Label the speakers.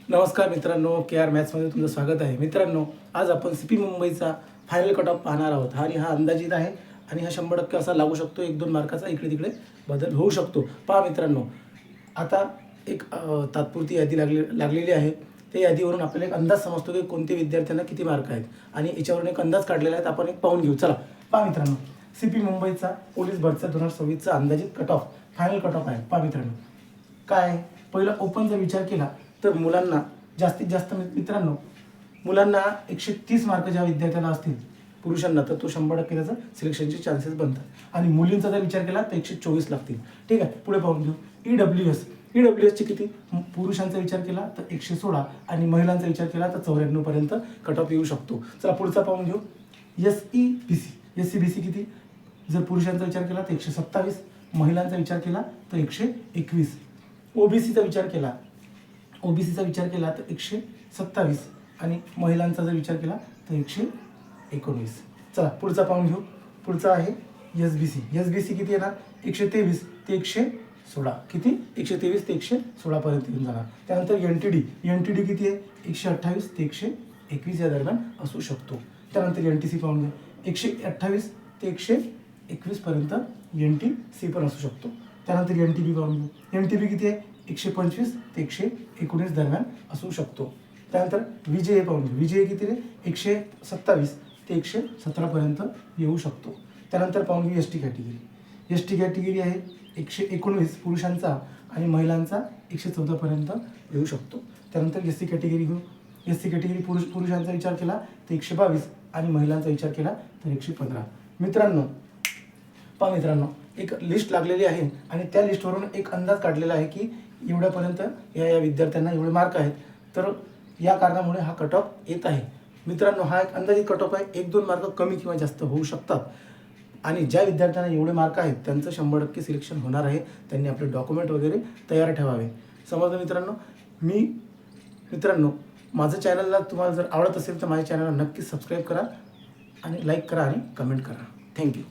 Speaker 1: नमस्कार मित्रांनो, के आर मॅथ्समध्ये तुमचं स्वागत आहे. मित्रांनो, आज आपण CP मुंबईचा फायनल कट ऑफ पाहणार आहोत आणि हा अंदाजित आहे आणि हा 100% असा लागू शकतो. 1-2 मार्काचा इकडे तिकडे बदल होऊ शकतो. पहा मित्रांनो, आता एक तात्पुरती यादी लागलेली आहे. त्या यादीवरून आपल्याला एक अंदाज समजतो की कोणत्या विद्यार्थ्यांना किती मार्क आहेत आणि याच्यावरून एक अंदाज काढलेला आहे. आपण एक पाहून घेऊ. चला पहा मित्रांनो, CP मुंबईचा पोलीस भरतीचा 2026चा अंदाजित cut off final cut off आहे. पहा मित्रांनो, काय आहे? पहिला ओपनचा विचार केला तर मुलांना जास्तीत जास्त मित्रांनो, मुलांना 130 मार्क ज्या विद्यार्थ्याला असतील पुरुषांना, तर तो 100% त्याचं सिलेक्शनचे चान्सेस बनतात. आणि मुलींचा जर विचार केला तर 124 लागतील. ठीक आहे, पुढे पाहून घेऊ. ईडब्ल्यूएसचे किती? पुरुषांचा विचार केला तर 116 आणि महिलांचा विचार केला तर 94 पर्यंत कट ऑफ येऊ शकतो. चला पुढचा पाहून घेऊ. एससीबीसी किती? जर पुरुषांचा विचार केला तर 127, महिलांचा विचार केला तर 121. ओबीसीचा विचार केला तर 127 आणि महिलांचा जर विचार केला तर 119. चला पुढचा पाहून घेऊ. पुढचा आहे एसबीसी किती येणार? 123 ते 116. किती? 123 ते 116 पर्यंत येऊन जाणार. त्यानंतर एनटीडी किती आहे? 128 ते 121 या दरम्यान असू शकतो. त्यानंतर एनटीसी पाहून घेऊ. 128 ते 121 पर्यंत एनटीसी पण असू शकतो. त्यानंतर एनटीबी पाहून घेऊ. एनटीबी किती आहे? 125 ते 119 दरम्यान असू शकतो. त्यानंतर विजय पाहून घेऊ. विजय किती आहे? 127 ते 117 पर्यंत येऊ शकतो. त्यानंतर पाहून घेऊ एसटी कॅटेगरी आहे 119 पुरुषांचा आणि महिलांचा 114 पर्यंत येऊ शकतो. त्यानंतर एससी कॅटेगरी घेऊ. एससी कॅटेगरी पुरुषांचा विचार केला तर 122 आणि महिलांचा विचार केला तर 115. मित्रांनो एक लिस्ट लागलेली आहे आणि त्या लिस्टवरून एक अंदाज काढलेला आहे की एवढ्यापर्यंत या विद्यार्थ्यांना एवढे मार्क आहेत, तर या कारणामुळे हा कट ऑफ येत आहे. मित्रांनो, हा एक अंदाजित कट ऑफ आहे. 1-2 मार्क कमी किंवा जास्त होऊ शकतात आणि ज्या विद्यार्थ्यांना एवढे मार्क आहेत त्यांचं 100% सिलेक्शन होणार आहे. त्यांनी आपले डॉक्युमेंट वगैरे तयार ठेवावे. समजलं मित्रांनो, माझं चॅनलला तुम्हाला जर आवडत असेल तर माझ्या चॅनलला नक्की सबस्क्राईब करा आणि लाईक करा आणि कमेंट करा. थँक्यू.